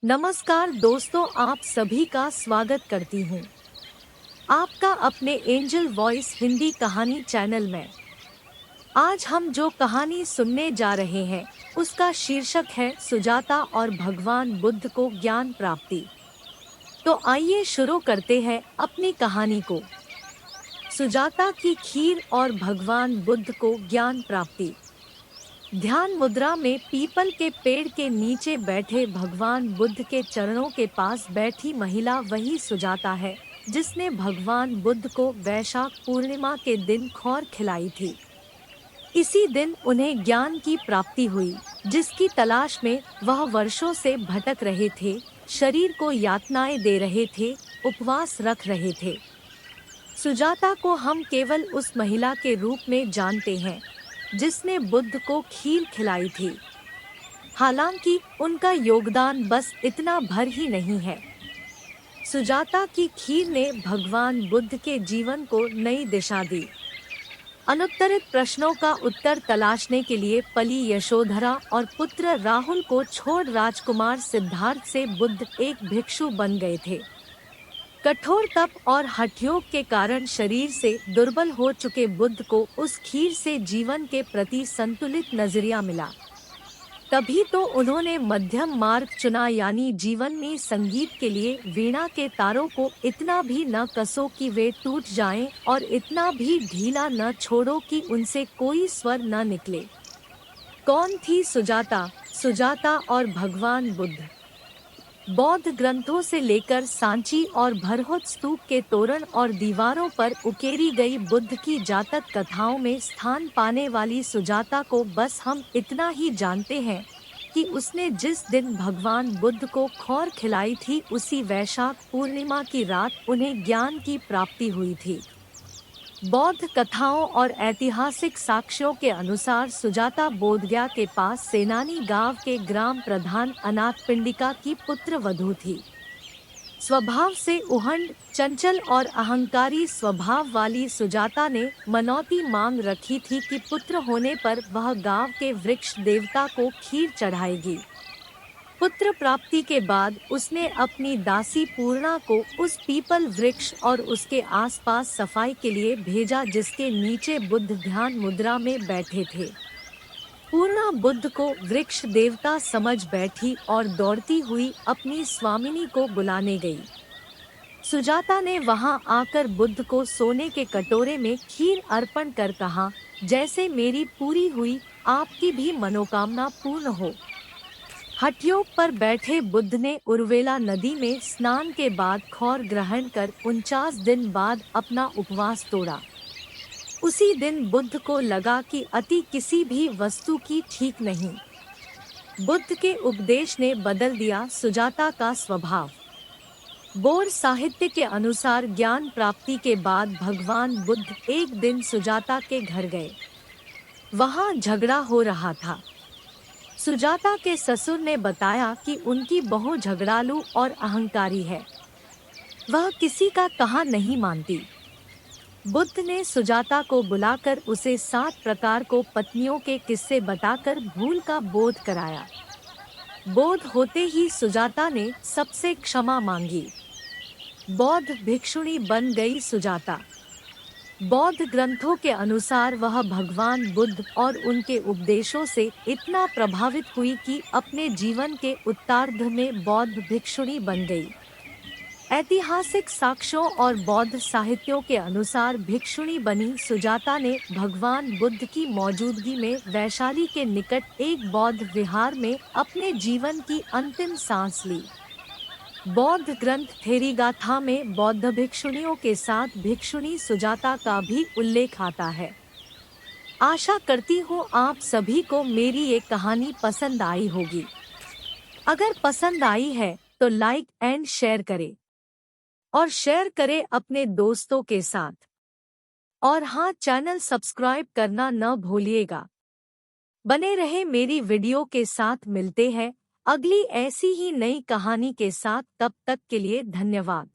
नमस्कार दोस्तों, आप सभी का स्वागत करती हूँ आपका अपने एंजल वॉइस हिंदी कहानी चैनल में। आज हम जो कहानी सुनने जा रहे हैं उसका शीर्षक है सुजाता और भगवान बुद्ध को ज्ञान प्राप्ति। तो आइए शुरू करते हैं अपनी कहानी को। सुजाता की खीर और भगवान बुद्ध को ज्ञान प्राप्ति। ध्यान मुद्रा में पीपल के पेड़ के नीचे बैठे भगवान बुद्ध के चरणों के पास बैठी महिला वही सुजाता है जिसने भगवान बुद्ध को वैशाख पूर्णिमा के दिन खौर खिलाई थी। इसी दिन उन्हें ज्ञान की प्राप्ति हुई जिसकी तलाश में वह वर्षों से भटक रहे थे, शरीर को यातनाएं दे रहे थे, उपवास रख रहे थे। सुजाता को हम केवल उस महिला के रूप में जानते हैं जिसने बुद्ध को खीर खिलाई थी। हालांकि उनका योगदान बस इतना भर ही नहीं है। सुजाता की खीर ने भगवान बुद्ध के जीवन को नई दिशा दी। अनुत्तरित प्रश्नों का उत्तर तलाशने के लिए पली यशोधरा और पुत्र राहुल को छोड़ राजकुमार सिद्धार्थ से बुद्ध एक भिक्षु बन गए थे। कठोर तप और हठयोग के कारण शरीर से दुर्बल हो चुके बुद्ध को उस खीर से जीवन के प्रति संतुलित नजरिया मिला। तभी तो उन्होंने मध्यम मार्ग चुना, यानी जीवन में संगीत के लिए वीणा के तारों को इतना भी न कसो कि वे टूट जाएं और इतना भी ढीला न छोड़ो कि उनसे कोई स्वर न निकले। कौन थी सुजाता? सुजाता और भगवान बुद्ध। बौद्ध ग्रंथों से लेकर सांची और भरहुत स्तूप के तोरण और दीवारों पर उकेरी गई बुद्ध की जातक कथाओं में स्थान पाने वाली सुजाता को बस हम इतना ही जानते हैं कि उसने जिस दिन भगवान बुद्ध को खौर खिलाई थी उसी वैशाख पूर्णिमा की रात उन्हें ज्ञान की प्राप्ति हुई थी। बौद्ध कथाओं और ऐतिहासिक साक्ष्यों के अनुसार सुजाता बोधगया के पास सेनानी गांव के ग्राम प्रधान अनाथपिंडिका की पुत्र वधू थी। स्वभाव से उहंड, चंचल और अहंकारी स्वभाव वाली सुजाता ने मनौती मांग रखी थी कि पुत्र होने पर वह गांव के वृक्ष देवता को खीर चढ़ाएगी। पुत्र प्राप्ति के बाद उसने अपनी दासी पूर्णा को उस पीपल वृक्ष और उसके आसपास सफाई के लिए भेजा जिसके नीचे बुद्ध ध्यान मुद्रा में बैठे थे। पूर्णा बुद्ध को वृक्ष देवता समझ बैठी और दौड़ती हुई अपनी स्वामिनी को बुलाने गई। सुजाता ने वहां आकर बुद्ध को सोने के कटोरे में खीर अर्पण कर कहा, जैसे मेरी पूरी हुई, आपकी भी मनोकामना पूर्ण हो। हठयोग पर बैठे बुद्ध ने उर्वेला नदी में स्नान के बाद खौर ग्रहण कर 49 दिन बाद अपना उपवास तोड़ा। उसी दिन बुद्ध को लगा कि अति किसी भी वस्तु की ठीक नहीं। बुद्ध के उपदेश ने बदल दिया सुजाता का स्वभाव। बोर साहित्य के अनुसार ज्ञान प्राप्ति के बाद भगवान बुद्ध एक दिन सुजाता के घर गए। वहां झगड़ा हो रहा था। सुजाता के ससुर ने बताया कि उनकी बहू झगड़ालू और अहंकारी है, वह किसी का कहा नहीं मानती। बुद्ध ने सुजाता को बुलाकर उसे 7 प्रकार को पत्नियों के किस्से बताकर भूल का बोध कराया। बोध होते ही सुजाता ने सबसे क्षमा मांगी। बौद्ध भिक्षुणी बन गई सुजाता। बौद्ध ग्रंथों के अनुसार वह भगवान बुद्ध और उनके उपदेशों से इतना प्रभावित हुई कि अपने जीवन के उत्तरार्ध में बौद्ध भिक्षुणी बन गई। ऐतिहासिक साक्ष्यों और बौद्ध साहित्यों के अनुसार भिक्षुणी बनी सुजाता ने भगवान बुद्ध की मौजूदगी में वैशाली के निकट एक बौद्ध विहार में अपने जीवन की अंतिम सांस ली। बौद्ध ग्रंथ थेरीगाथा में बौद्ध भिक्षुणियों के साथ भिक्षुणी सुजाता का भी उल्लेख आता है। आशा करती हूँ आप सभी को मेरी ये कहानी पसंद आई होगी। अगर पसंद आई है तो लाइक एंड शेयर करें और शेयर करें अपने दोस्तों के साथ। और हाँ, चैनल सब्सक्राइब करना न भूलिएगा। बने रहे मेरी वीडियो के साथ। मिलते हैं अगली ऐसी ही नई कहानी के साथ। तब तक के लिए धन्यवाद।